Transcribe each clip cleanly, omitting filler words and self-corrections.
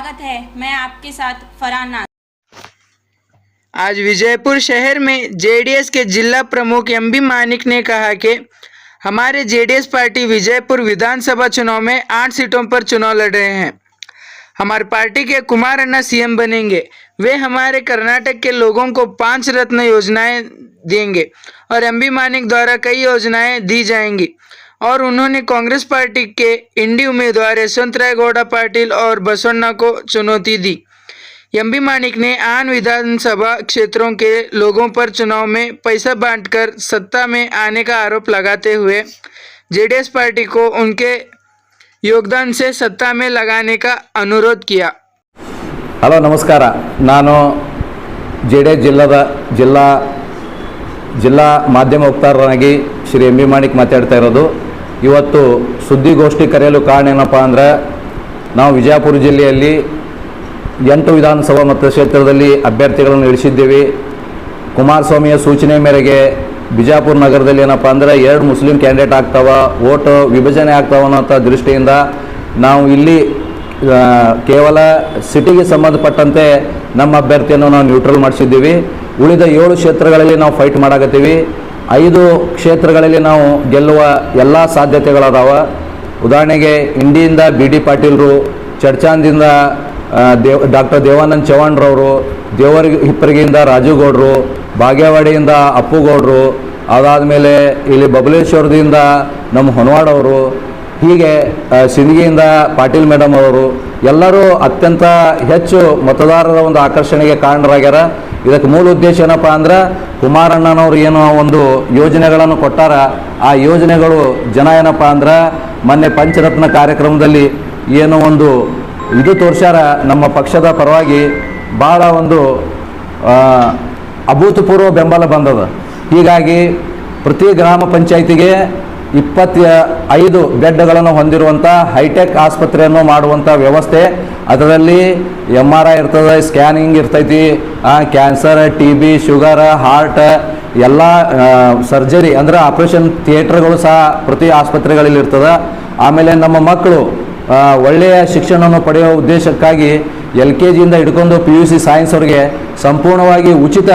स्वागत है। मैं आपके साथ फरहान नाज। आज विजयपुर शहर में जेडीएस के जिला प्रमुख एमबी मानिक ने कहा कि हमारे जेडीएस पार्टी विजयपुर विधानसभा चुनाव में 8 सीटों पर चुनाव लड़ रहे हैं। हमारी पार्टी के कुमार अन्ना सीएम बनेंगे। वे हमारे कर्नाटक के लोगों को 5 रत्न योजनाएं देंगे और एमबी मानिक द्वारा कई योजनाएं दी जाएंगी। और उन्होंने कांग्रेस पार्टी के इंडी उम्मीदवार यशवंतराय गौड़ा पाटिल और बसवण्णा को चुनौती दी। एमबी मानिक ने आन विधानसभा क्षेत्रों के लोगों पर चुनाव में पैसा बांटकर सत्ता में आने का आरोप लगाते हुए जेडीएस पार्टी को उनके योगदान से सत्ता में लगाने का अनुरोध किया। ಹಲೋ ನಮಸ್ಕಾರ. ನಾನು ಜೆಡಿಎಸ್ ಜಿಲ್ಲಾ ಮಾಧ್ಯಮ ವಕ್ತಾರರಾಗಿ ಶ್ರೀ ಎಂ ಬಿ ಮಾಣಿಕ್ ಮಾತಾಡ್ತಾ ಇರೋದು. ಇವತ್ತು ಸುದ್ದಿಗೋಷ್ಠಿ ಕರೆಯಲು ಕಾರಣ ಏನಪ್ಪ ಅಂದರೆ, ನಾವು ವಿಜಯಪುರ ಜಿಲ್ಲೆಯಲ್ಲಿ 8 ವಿಧಾನಸಭಾ ಮತಕ್ಷೇತ್ರದಲ್ಲಿ ಅಭ್ಯರ್ಥಿಗಳನ್ನು ಇಳಿಸಿದ್ದೇವೆ. ಕುಮಾರಸ್ವಾಮಿಯ ಸೂಚನೆ ಮೇರೆಗೆ ಬಿಜಾಪುರ ನಗರದಲ್ಲಿ ಏನಪ್ಪ ಅಂದರೆ 2 ಮುಸ್ಲಿಂ ಕ್ಯಾಂಡಿಡೇಟ್ ಆಗ್ತಾವ, ಓಟ್ ವಿಭಜನೆ ಆಗ್ತಾವ ಅನ್ನೋ ದೃಷ್ಟಿಯಿಂದ ನಾವು ಇಲ್ಲಿ ಕೇವಲ ಸಿಟಿಗೆ ಸಂಬಂಧಪಟ್ಟಂತೆ ನಮ್ಮ ಅಭ್ಯರ್ಥಿಯನ್ನು ನಾವು ನ್ಯೂಟ್ರಲ್ ಮಾಡಿಸಿದ್ದೀವಿ. ಉಳಿದ 7 ಕ್ಷೇತ್ರಗಳಲ್ಲಿ ನಾವು ಫೈಟ್ ಮಾಡಾಕತ್ತೀವಿ. 5 ಕ್ಷೇತ್ರಗಳಲ್ಲಿ ನಾವು ಗೆಲ್ಲುವ ಎಲ್ಲ ಸಾಧ್ಯತೆಗಳದಾವ. ಉದಾಹರಣೆಗೆ ಇಂಡಿಯಿಂದ BD ಪಾಟೀಲ್ರು, ಚಡ್ಚಾಂದಿಂದ ಡಾಕ್ಟರ್ ದೇವಾನಂದ್ ಚವ್ಹಾಣ್ರವರು, ಹಿಪ್ಪರಿಗೆಯಿಂದ ರಾಜು ಗೌಡ್ರು, ಬಾಗೇವಾಡಿಯಿಂದ ಅಪ್ಪುಗೌಡ್ರು, ಅದಾದಮೇಲೆ ಇಲ್ಲಿ ಬಬಲೇಶ್ವರದಿಂದ ನಮ್ಮ ಹೊನವಾಡವರು, ಹೀಗೆ ಸಿಂದಗಿಯಿಂದ ಪಾಟೀಲ್ ಮೇಡಮ್ ಅವರು ಎಲ್ಲರೂ ಅತ್ಯಂತ ಹೆಚ್ಚು ಮತದಾರರ ಒಂದು ಆಕರ್ಷಣೆಗೆ ಕಾರಣರಾಗ್ಯಾರ. ಇದಕ್ಕೆ ಮೂಲ ಉದ್ದೇಶ ಏನಪ್ಪ ಅಂದ್ರೆ, ಕುಮಾರಣ್ಣನವರು ಏನೋ ಒಂದು ಯೋಜನೆಗಳನ್ನು ಕೊಟ್ಟಾರ. ಆ ಯೋಜನೆಗಳು ಜನ ಏನಪ್ಪ ಅಂದ್ರೆ ಮೊನ್ನೆ ಪಂಚರತ್ನ ಕಾರ್ಯಕ್ರಮದಲ್ಲಿ ಏನೋ ಒಂದು ಇದು ತೋರ್ಸ್ಯಾರ. ನಮ್ಮ ಪಕ್ಷದ ಪರವಾಗಿ ಭಾಳ ಒಂದು ಅಭೂತಪೂರ್ವ ಬೆಂಬಲ ಬಂದದ. ಹೀಗಾಗಿ ಪ್ರತಿ ಗ್ರಾಮ ಪಂಚಾಯಿತಿಗೆ 25 ಬೆಡ್ಗಳನ್ನು ಹೊಂದಿರುವಂಥ ಹೈಟೆಕ್ ಆಸ್ಪತ್ರೆಯನ್ನು ಮಾಡುವಂಥ ವ್ಯವಸ್ಥೆ, ಅದರಲ್ಲಿ MRI ಇರ್ತದೆ, ಸ್ಕ್ಯಾನಿಂಗ್ ಇರ್ತೈತಿ, ಕ್ಯಾನ್ಸರ್, TB, ಶುಗರ್, ಹಾರ್ಟ್ ಎಲ್ಲ ಸರ್ಜರಿ ಅಂದರೆ ಆಪ್ರೇಷನ್ ಥಿಯೇಟರ್ಗಳು ಸಹ ಪ್ರತಿ ಆಸ್ಪತ್ರೆಗಳಲ್ಲಿ ಇರ್ತದೆ. ಆಮೇಲೆ ನಮ್ಮ ಮಕ್ಕಳು ಒಳ್ಳೆಯ ಶಿಕ್ಷಣವನ್ನು ಪಡೆಯುವ ಉದ್ದೇಶಕ್ಕಾಗಿ LKGಯಿಂದ ಹಿಡ್ಕೊಂಡು PUC ಸೈನ್ಸ್ ಅವ್ರಿಗೆ ಸಂಪೂರ್ಣವಾಗಿ ಉಚಿತ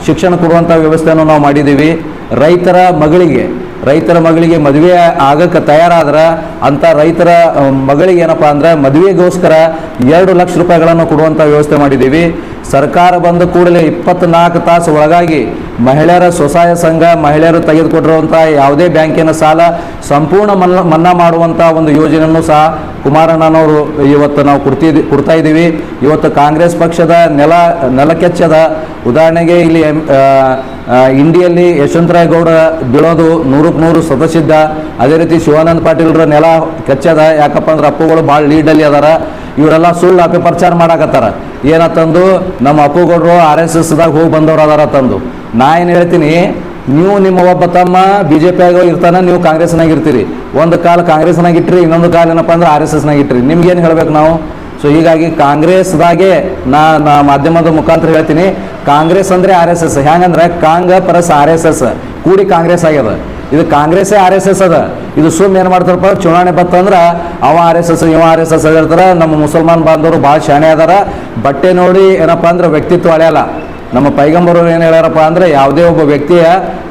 ಶಿಕ್ಷಣ ಕೊಡುವಂಥ ವ್ಯವಸ್ಥೆಯನ್ನು ನಾವು ಮಾಡಿದ್ದೀವಿ. ರೈತರ ಮಗಳಿಗೆ ಮದುವೆ ಆಗಕ್ಕೆ ತಯಾರಾದ್ರೆ ಅಂಥ ರೈತರ ಮಗಳಿಗೆ ಏನಪ್ಪ ಅಂದರೆ ಮದುವೆಗೋಸ್ಕರ 2 ಲಕ್ಷ ರೂಪಾಯಿಗಳನ್ನು ಕೊಡುವಂಥ ವ್ಯವಸ್ಥೆ ಮಾಡಿದ್ದೀವಿ. ಸರ್ಕಾರ ಬಂದ ಕೂಡಲೇ 24 ತಾಸು ಒಳಗಾಗಿ ಮಹಿಳೆಯರ ಸ್ವಸಹಾಯ ಸಂಘ ಮಹಿಳೆಯರು ತೆಗೆದುಕೊಟ್ಟಿರುವಂಥ ಯಾವುದೇ ಬ್ಯಾಂಕಿನ ಸಾಲ ಸಂಪೂರ್ಣ ಮನ್ನಾ ಮಾಡುವಂಥ ಒಂದು ಯೋಜನೆಯನ್ನು ಸಹ ಕುಮಾರಣ್ಣನವರು ಇವತ್ತು ನಾವು ಕೊಡ್ತಾ ಇದ್ದೀವಿ. ಇವತ್ತು ಕಾಂಗ್ರೆಸ್ ಪಕ್ಷದ ನೆಲಕೆಚ್ಚದ ಉದಾಹರಣೆಗೆ ಇಲ್ಲಿ ಇಂಡಿಯಲ್ಲಿ ಯಶವಂತರಾಯ ಗೌಡ ಬೀಳೋದು 100ಕ್ಕೆ 100 ಸದಸ್ಯದ್ದ. ಅದೇ ರೀತಿ ಶಿವಾನಂದ ಪಾಟೀಲ್ರ ನೆಲ ಕೆಚ್ಚದ. ಯಾಕಪ್ಪ ಅಂದ್ರೆ ಅಪ್ಪುಗಳು ಭಾಳ ಲೀಡಲ್ಲಿ ಅದಾರ. ಇವರೆಲ್ಲ ಸುಳ್ಳು ಅಪಪ್ರಚಾರ ಮಾಡಾಕತ್ತಾರ. ಏನತ್ತಂದು ನಮ್ಮ ಅಪ್ಪುಗೌಡರು RSSದಾಗ ಹೋಗಿ ಬಂದವರು ಅದಾರ ತಂದು. ನಾ ಏನು ಹೇಳ್ತೀನಿ, ನೀವು ನಿಮ್ಮ ಒಬ್ಬ ತಮ್ಮ BJP ಇರ್ತಾನೆ, ನೀವು ಕಾಂಗ್ರೆಸ್ನಾಗ ಇರ್ತೀರಿ. ಒಂದು ಕಾಲ ಕಾಂಗ್ರೆಸ್ನಾಗ ಇಟ್ರಿ, ಇನ್ನೊಂದು ಕಾಲ ಏನಪ್ಪ ಅಂದ್ರೆ RSSನಾಗ ಇಟ್ರಿ. ನಿಮ್ಗೇನು ಹೇಳ್ಬೇಕು ನಾವು? ಸೊ ಹೀಗಾಗಿ ಕಾಂಗ್ರೆಸ್ದಾಗೆ ನಾ ಮಾಧ್ಯಮದ ಮುಖಾಂತರ ಹೇಳ್ತೀನಿ, ಕಾಂಗ್ರೆಸ್ ಅಂದರೆ RSS. ಹೆಂಗಂದ್ರೆ ಕಾಂಗ ಪ್ಲಸ್ RSS ಕೂಡಿ ಕಾಂಗ್ರೆಸ್ ಆಗ್ಯದ. ಇದು ಕಾಂಗ್ರೆಸ್ಸೇ RSS ಅದ. ಇದು ಸುಮ್ ಏನು ಮಾಡ್ತಾರಪ್ಪ, ಚುನಾವಣೆ ಬತ್ತಂದ್ರೆ ಅವ RSS ಇವ RSS ಆಗಿರ್ತಾರೆ. ನಮ್ಮ ಮುಸಲ್ಮಾನ್ ಬಾಂಧವರು ಭಾಳ ಶಾಣೆ ಅದಾರ. ಬಟ್ಟೆ ನೋಡಿ ಏನಪ್ಪ ಅಂದ್ರೆ ವ್ಯಕ್ತಿತ್ವ ಅಳೆಯಲ್ಲ. ನಮ್ಮ ಪೈಗಂಬರು ಏನು ಹೇಳ್ಯಾರಪ್ಪ ಅಂದರೆ, ಯಾವುದೇ ಒಬ್ಬ ವ್ಯಕ್ತಿಯ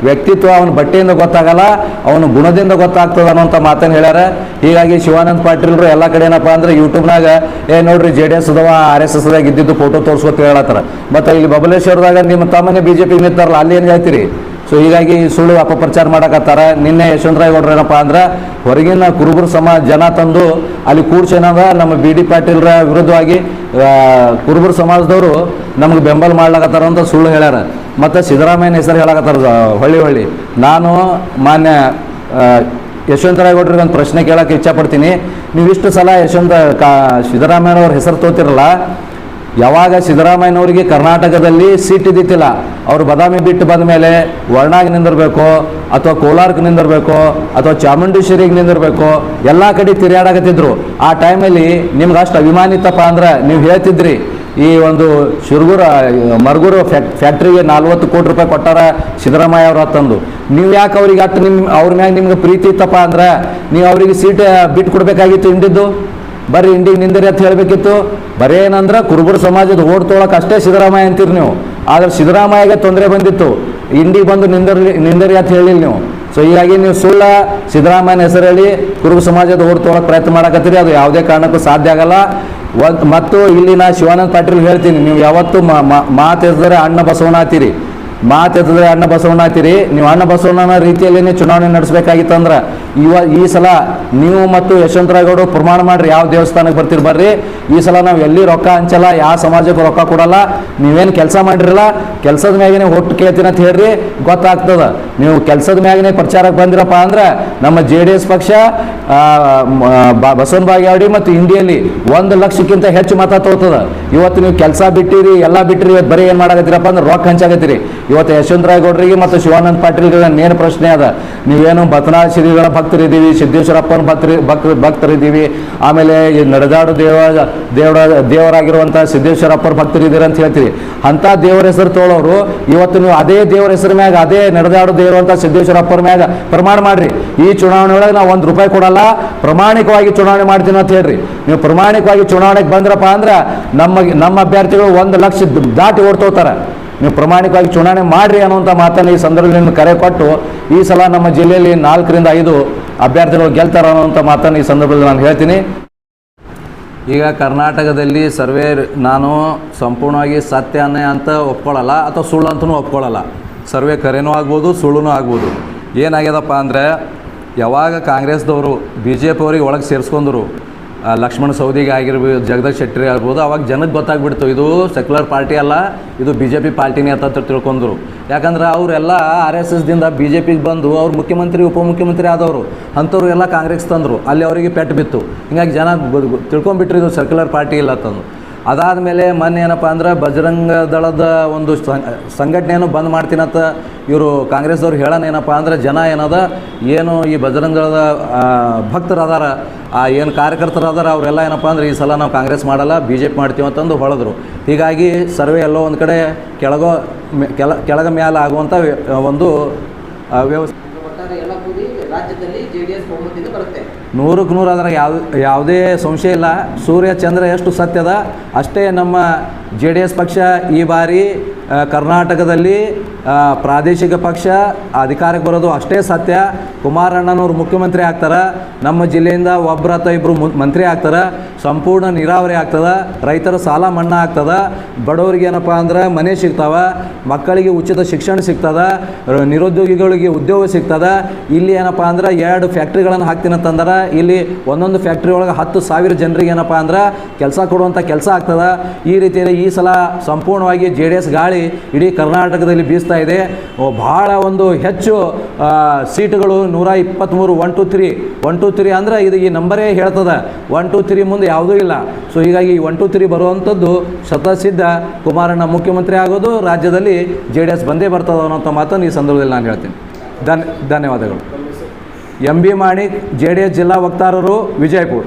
ವ್ಯಕ್ತಿತ್ವ ಅವನ ಬಟ್ಟೆಯಿಂದ ಗೊತ್ತಾಗಲ್ಲ, ಅವನ ಗುಣದಿಂದ ಗೊತ್ತಾಗ್ತದೆ ಅನ್ನೋಂಥ ಮಾತನ್ನು ಹೇಳ್ಯಾರ. ಹೀಗಾಗಿ ಶಿವಾನಂದ ಪಾಟೀಲ್ರು ಎಲ್ಲ ಕಡೆ ಏನಪ್ಪ ಅಂದರೆ ಯೂಟ್ಯೂಬ್ನಾಗ ನೋಡ್ರಿ JDS ಅದಾವ RSSದಾಗ ಇದ್ದಿದ್ದು ಫೋಟೋ ತೋರಿಸ್ಕೊತ ಹೇಳತ್ತಾರ. ಮತ್ತು ಇಲ್ಲಿ ಬಬಲೇಶ್ವರದಾಗ ನಿಮ್ಮ ತಮ್ಮನೇ BJP ನಿಂತಾರಲ್ಲ, ಅಲ್ಲಿ ಏನು ಹೇಳ್ತೀರಿ? ಸೊ ಹೀಗಾಗಿ ಸುಳ್ಳು ಅಪಪ್ರಚಾರ ಮಾಡಕತ್ತಾರ. ನಿನ್ನೆ ಯಶವಂತರಾಯ ಗೌಡ್ರು ಏನಪ್ಪ ಅಂದ್ರೆ ಹೊರಗಿನ ಕುರುಬರು ಜನ ತಂದು ಅಲ್ಲಿ ಕೂಡ್ಸೇನದ ನಮ್ಮ BD ಪಾಟೀಲ್ರ ವಿರುದ್ಧವಾಗಿ ಕುರುಬರು ಸಮಾಜದವರು ನಮ್ಗೆ ಬೆಂಬಲ ಮಾಡ್ಲಾಕತ್ತಾರ ಅಂತ ಸುಳ್ಳು ಹೇಳ್ಯಾರ. ಮತ್ತು ಸಿದ್ದರಾಮಯ್ಯನ ಹೆಸರು ಹೇಳಕತ್ತಾರ ಹೊಳ್ಳಿ. ನಾನು ಮಾನ್ಯ ಯಶವಂತರಾಯ ಗೌಡ್ರಿಗೆ ಒಂದು ಪ್ರಶ್ನೆ ಕೇಳೋಕ್ಕೆ ಇಚ್ಛಪಡ್ತೀನಿ. ನೀವು ಇಷ್ಟು ಸಲ ಸಿದ್ದರಾಮಯ್ಯನವ್ರ ಹೆಸರು ತೋತಿರಲ್ಲ, ಯಾವಾಗ ಸಿದ್ದರಾಮಯ್ಯನವರಿಗೆ ಕರ್ನಾಟಕದಲ್ಲಿ ಸೀಟ್ ಇದ್ದಿತ್ತಿಲ್ಲ, ಅವರು ಬದಾಮಿ ಬಿಟ್ಟು ಬಂದ ಮೇಲೆ ವರ್ಣಾಗಿ ನಿಂದಿರಬೇಕು, ಅಥವಾ ಕೋಲಾರಕ್ಕೆ ನಿಂದಿರಬೇಕು, ಅಥವಾ ಚಾಮುಂಡೇಶ್ವರಿಗೆ ನಿಂದಿರಬೇಕು, ಎಲ್ಲ ಕಡೆ ತಿರುಗಾಡಕತ್ತಿದ್ರು. ಆ ಟೈಮಲ್ಲಿ ನಿಮ್ಗೆ ಅಷ್ಟು ಅಭಿಮಾನಿತಪ್ಪ ಅಂದ್ರೆ ನೀವು ಹೇಳ್ತಿದ್ರಿ, ಈ ಒಂದು ಮರಗೂರು ಫ್ಯಾಕ್ಟ್ರಿಗೆ 40 ಕೋಟಿ ರೂಪಾಯಿ ಕೊಟ್ಟಾರ ಸಿದ್ದರಾಮಯ್ಯ ಅವರು ತಂದು. ನೀವು ಯಾಕೆ ಅವ್ರಿಗೆ ಅವ್ರ ಮ್ಯಾಗ ನಿಮ್ಗೆ ಪ್ರೀತಿ ಇತ್ತಪ್ಪ ಅಂದ್ರೆ ನೀವು ಅವರಿಗೆ ಸೀಟ್ ಬಿಟ್ಟು ಕೊಡಬೇಕಾಗಿತ್ತು ಇಂಡಿದ್ದು. ಬರ್ರಿ ಇಂಡಿಗೆ ನಿಂದಿರಿ ಅಂತ ಹೇಳಬೇಕಿತ್ತು. ಬರೀ ಏನಂದ್ರೆ ಕುರುಬರ ಸಮಾಜದ ಓಟ್ ತೊಗೊಳಕ್ಕೆ ಅಷ್ಟೇ ಸಿದ್ದರಾಮಯ್ಯ ಅಂತೀರಿ ನೀವು. ಆದರೆ ಸಿದ್ದರಾಮಯ್ಯಗೆ ತೊಂದರೆ ಬಂದಿತ್ತು, ಇಂಡಿಗೆ ಬಂದು ನಿಂದರಿ ಅಂತ ಹೇಳಿಲ್ಲ ನೀವು. ಸೊ ಹೀಗಾಗಿ ನೀವು ಸುಳ್ಳ ಸಿದ್ದರಾಮಯ್ಯನ ಹೆಸರು ಹೇಳಿ ಕುರುಬ ಸಮಾಜದ ಓಟ್ ತೊಗೊಳಕ್ಕೆ ಪ್ರಯತ್ನ ಮಾಡಕತ್ತೀರಿ. ಅದು ಯಾವುದೇ ಕಾರಣಕ್ಕೂ ಸಾಧ್ಯ ಆಗಲ್ಲ. ಮತ್ತು ಇಲ್ಲಿ ನಾ ಶಿವಾನಂದ ಪಾಟೀಲ್ ಹೇಳ್ತೀನಿ, ನೀವು ಯಾವತ್ತು ಮಾತೆತ್ತಿದ್ರೆ ಅಣ್ಣ ಬಸವಣ್ಣ ಅಂತೀರಿ, ಮಾತೆತ್ತಿದ್ರೆ ಅಣ್ಣ ಬಸವಣ್ಣ ಅಂತೀರಿ. ನೀವು ಅಣ್ಣ ಬಸವಣ್ಣನ ರೀತಿಯಲ್ಲಿ ಚುನಾವಣೆ ನಡೆಸಬೇಕಾಗಿತ್ತಂದ್ರೆ ಈ ಸಲ ನೀವು ಮತ್ತು ಯಶವಂತರಾಯಗೌಡ ಪ್ರಮಾಣ ಮಾಡ್ರಿ ಯಾವ ದೇವಸ್ಥಾನಕ್ಕೆ ಬರ್ತೀರಿ ಬರ್ರಿ. ಈ ಸಲ ನಾವು ಎಲ್ಲಿ ರೊಕ್ಕ ಹಂಚಲ್ಲ, ಯಾವ ಸಮಾಜಕ್ಕೆ ರೊಕ್ಕ ಕೊಡಲ್ಲ. ನೀವೇನು ಕೆಲಸ ಮಾಡಿರಲ್ಲ, ಕೆಲಸದ ಮ್ಯಾಗನೇ ಒಟ್ಟು ಕೇಳ್ತೀನಿ ಅಂತ ಹೇಳ್ರಿ, ಗೊತ್ತಾಗ್ತದ. ನೀವು ಕೆಲಸದ ಮ್ಯಾಗನೇ ಪ್ರಚಾರಕ್ಕೆ ಬಂದಿರಪ್ಪ ಅಂದ್ರೆ ನಮ್ಮ JDS ಪಕ್ಷ ಬಸವನ ಬಾಗೇವಾಡಿ ಮತ್ತು ಇಂಡಿಯಲ್ಲಿ 1 ಲಕ್ಷಕ್ಕಿಂತ ಹೆಚ್ಚು ಮತ ತಗೋತದ. ಇವತ್ತು ನೀವು ಕೆಲಸ ಬಿಟ್ಟಿರಿ, ಎಲ್ಲ ಬಿಟ್ಟಿರಿ, ಇವತ್ತು ಬರೀ ಏನು ಮಾಡಕತ್ತೀರಪ್ಪ ಅಂದ್ರೆ ರೊಕ್ಕ ಹಂಚಾಕತ್ತೀರಿ. ಇವತ್ತು ಯಶವಂತರಾಯಗೌಡರಿಗೆ ಮತ್ತು ಶಿವಾನಂದ ಪಾಟೀಲ್ಗಳ ನೇರ ಪ್ರಶ್ನೆ ಅದ, ನೀವೇನು ಬತನಾಳ ಶ್ರೀಗಳ ಭಕ್ತರಿದ್ದೀವಿ, ಸಿದ್ದೇಶ್ವರಪ್ಪನ ಭಕ್ತರಿದ್ದೀವಿ, ಆಮೇಲೆ ನಡೆದಾಡು ದೇವರಾಗಿರುವಂಥ ಸಿದ್ದೇಶ್ವರಪ್ಪರ ಭಕ್ತರಿದ್ದೀರಿ ಅಂತ ಹೇಳ್ತೀರಿ. ಅಂಥ ದೇವರ ಹೆಸರು ತೋಳೋರು ಇವತ್ತು ನೀವು ಅದೇ ದೇವರ ಹೆಸರು ಮ್ಯಾಗ, ಅದೇ ನಡೆದಾಡು ದೇವರಂಥ ಸಿದ್ದೇಶ್ವರಪ್ಪರ ಮ್ಯಾಗ ಪ್ರಮಾಣ ಮಾಡ್ರಿ. ಈ ಚುನಾವಣೆ ಒಳಗೆ ನಾವು ₹1 ಕೊಡಲ್ಲ, ಪ್ರಾಮಾಣಿಕವಾಗಿ ಚುನಾವಣೆ ಮಾಡ್ತೀನಿ ಅಂತ ಹೇಳ್ರಿ. ನೀವು ಪ್ರಾಮಾಣಿಕವಾಗಿ ಚುನಾವಣೆಗೆ ಬಂದ್ರಪ್ಪ ಅಂದ್ರೆ ನಮ್ಮ ಅಭ್ಯರ್ಥಿಗಳು 1 ಲಕ್ಷ ದಾಟಿ ಓಡ್ತೋತಾರೆ. ನೀವು ಪ್ರಾಮಾಣಿಕವಾಗಿ ಚುನಾವಣೆ ಮಾಡ್ರಿ ಅನ್ನುವಂಥ ಮಾತನ್ನು ಈ ಸಂದರ್ಭದಲ್ಲಿ ಕರೆ ಕೊಟ್ಟು ಈ ಸಲ ನಮ್ಮ ಜಿಲ್ಲೆಯಲ್ಲಿ 4 ರಿಂದ 5 ಅಭ್ಯರ್ಥಿಗಳು ಗೆಲ್ತಾರೆ ಅನ್ನೋಂಥ ಮಾತನ್ನು ಈ ಸಂದರ್ಭದಲ್ಲಿ ನಾನು ಹೇಳ್ತೀನಿ. ಈಗ ಕರ್ನಾಟಕದಲ್ಲಿ ಸರ್ವೇ ನಾನು ಸಂಪೂರ್ಣವಾಗಿ ಸತ್ಯನೇ ಅಂತ ಒಪ್ಕೊಳ್ಳಲ್ಲ ಅಥವಾ ಸುಳ್ಳು ಅಂತಲೂ ಒಪ್ಕೊಳ್ಳಲ್ಲ. ಸರ್ವೇ ಕರೆನೂ ಆಗ್ಬೋದು, ಸುಳ್ಳು ಆಗ್ಬೋದು. ಏನಾಗ್ಯದಪ್ಪ ಅಂದರೆ ಯಾವಾಗ ಕಾಂಗ್ರೆಸ್ದವರು BJP ಅವ್ರಿಗೆ ಒಳಗೆ ಸೇರಿಸ್ಕೊಂಡ್ರು, ಲಕ್ಷ್ಮಣ ಸವದಿಗೆ ಆಗಿರ್ಬೋದು, ಜಗದೀಶ್ ಶೆಟ್ಟರ್ ಆಗ್ಬೋದು, ಅವಾಗ ಜನಕ್ಕೆ ಗೊತ್ತಾಗ್ಬಿಡ್ತು ಇದು ಸೆಕ್ಯುಲರ್ ಪಾರ್ಟಿ ಅಲ್ಲ, ಇದು BJP ಪಾರ್ಟಿನೇ ಅಂತ ತಿಳ್ಕೊಂಡ್ರು. ಯಾಕಂದ್ರೆ ಅವರೆಲ್ಲ RSS ದಿಂದ BJPಗೆ ಬಂದು ಅವ್ರು ಮುಖ್ಯಮಂತ್ರಿ ಉಪಮುಖ್ಯಮಂತ್ರಿ ಆದವರು, ಅಂಥವ್ರು ಎಲ್ಲ ಕಾಂಗ್ರೆಸ್ ತಂದರು. ಅಲ್ಲಿ ಅವರಿಗೆ ಪೆಟ್ಟು ಬಿತ್ತು. ಹಿಂಗಾಗಿ ಜನ ತಿಳ್ಕೊಂಡ್ಬಿಟ್ರು ಇದು ಸೆಕ್ಯುಲರ್ ಪಾರ್ಟಿ ಇಲ್ಲ ತಂದು. ಅದಾದಮೇಲೆ ಮೊನ್ನೆ ಏನಪ್ಪ ಅಂದ್ರೆ ಬಜರಂಗ ದಳದ ಒಂದು ಸಂಘಟನೆಯನ್ನು ಬಂದ್ ಮಾಡ್ತೀನಂತ ಇವರು ಕಾಂಗ್ರೆಸ್ದವ್ರು ಹೇಳೋಣ. ಏನಪ್ಪ ಅಂದ್ರೆ ಜನ ಏನು ಈ ಬಜರಂಗ ದಳದ ಭಕ್ತರು ಅದಾರ, ಏನು ಕಾರ್ಯಕರ್ತರು ಅದಾರ, ಅವರೆಲ್ಲ ಏನಪ್ಪ ಅಂದ್ರೆ ಈ ಸಲ ನಾವು ಕಾಂಗ್ರೆಸ್ ಮಾಡಲ್ಲ, BJP ಮಾಡ್ತೀವಿ ಅಂತಂದು ಹೊಳೆದ್ರು. ಹೀಗಾಗಿ ಸರ್ವೆ ಎಲ್ಲೋ ಒಂದು ಕಡೆ ಕೆಳಗ ಮ್ಯಾಲ ಆಗುವಂಥ ಒಂದು ವ್ಯವಸ್ಥೆ ರಾಜ್ಯದಲ್ಲಿ JDS ಬಹುಮತದಿಂದ ಬರುತ್ತೆ. 100ಕ್ಕೆ 100 ಅದ್ರಾಗ ಯಾವುದೇ ಸಂಶಯ ಇಲ್ಲ. ಸೂರ್ಯ ಚಂದ್ರ ಎಷ್ಟು ಸತ್ಯದ ಅಷ್ಟೇ ನಮ್ಮ JDS ಪಕ್ಷ ಈ ಬಾರಿ ಕರ್ನಾಟಕದಲ್ಲಿ ಪ್ರಾದೇಶಿಕ ಪಕ್ಷ ಅಧಿಕಾರಕ್ಕೆ ಬರೋದು ಅಷ್ಟೇ ಸತ್ಯ. ಕುಮಾರಣ್ಣನವರು ಮುಖ್ಯಮಂತ್ರಿ ಆಗ್ತಾರೆ, ನಮ್ಮ ಜಿಲ್ಲೆಯಿಂದ ಒಬ್ಬರು ಅಥವಾ ಇಬ್ಬರು ಮಂತ್ರಿ ಆಗ್ತಾರೆ, ಸಂಪೂರ್ಣ ನೀರಾವರಿ ಆಗ್ತದೆ, ರೈತರ ಸಾಲ ಮನ್ನಾ ಆಗ್ತದೆ, ಬಡವರಿಗೆ ಏನಪ್ಪ ಅಂದ್ರೆ ಮನೆ ಸಿಗ್ತಾವೆ, ಮಕ್ಕಳಿಗೆ ಉಚಿತ ಶಿಕ್ಷಣ ಸಿಗ್ತದೆ, ನಿರುದ್ಯೋಗಿಗಳಿಗೆ ಉದ್ಯೋಗ ಸಿಗ್ತದೆ. ಇಲ್ಲಿ ಏನಪ್ಪ ಅಂದ್ರೆ 2 ಫ್ಯಾಕ್ಟ್ರಿಗಳನ್ನು ಹಾಕ್ತೀನಂತಂದ್ರೆ ಇಲ್ಲಿ ಒಂದೊಂದು ಫ್ಯಾಕ್ಟ್ರಿ ಒಳಗೆ 10,000 ಜನರಿಗೆ ಏನಪ್ಪ ಅಂದ್ರೆ ಕೆಲಸ ಕೊಡುವಂಥ ಕೆಲಸ ಆಗ್ತದೆ. ಈ ರೀತಿಯಲ್ಲಿ ಈ ಸಲ ಸಂಪೂರ್ಣವಾಗಿ JDS ಗಾಳಿ ಇಡೀ ಕರ್ನಾಟಕದಲ್ಲಿ ಬೀಸ್ತಾ ಇದೆ. ಬಹಳ ಒಂದು ಹೆಚ್ಚು ಸೀಟುಗಳು 123 1 2 3 ಅಂದರೆ ಇದು ಈ ನಂಬರೇ ಹೇಳ್ತದೆ. 1 2 3 ಮುಂದೆ ಯಾವುದೂ ಇಲ್ಲ. ಸೊ ಹೀಗಾಗಿ 1 2 3 ಬರುವಂಥದ್ದು ಶತಸಿದ್ಧ. ಕುಮಾರಣ್ಣ ಮುಖ್ಯಮಂತ್ರಿ ಆಗೋದು, ರಾಜ್ಯದಲ್ಲಿ JDS ಬಂದೇ ಬರ್ತದೆ ಅನ್ನೋಂಥ ಮಾತನ್ನು ಈ ಸಂದರ್ಭದಲ್ಲಿ ನಾನು ಹೇಳ್ತೀನಿ. ಧನ್ಯವಾದಗಳು. MB ಮಾಣಿಕ್, JDS ಜಿಲ್ಲಾ ವಕ್ತಾರರು, ವಿಜಯಪುರ.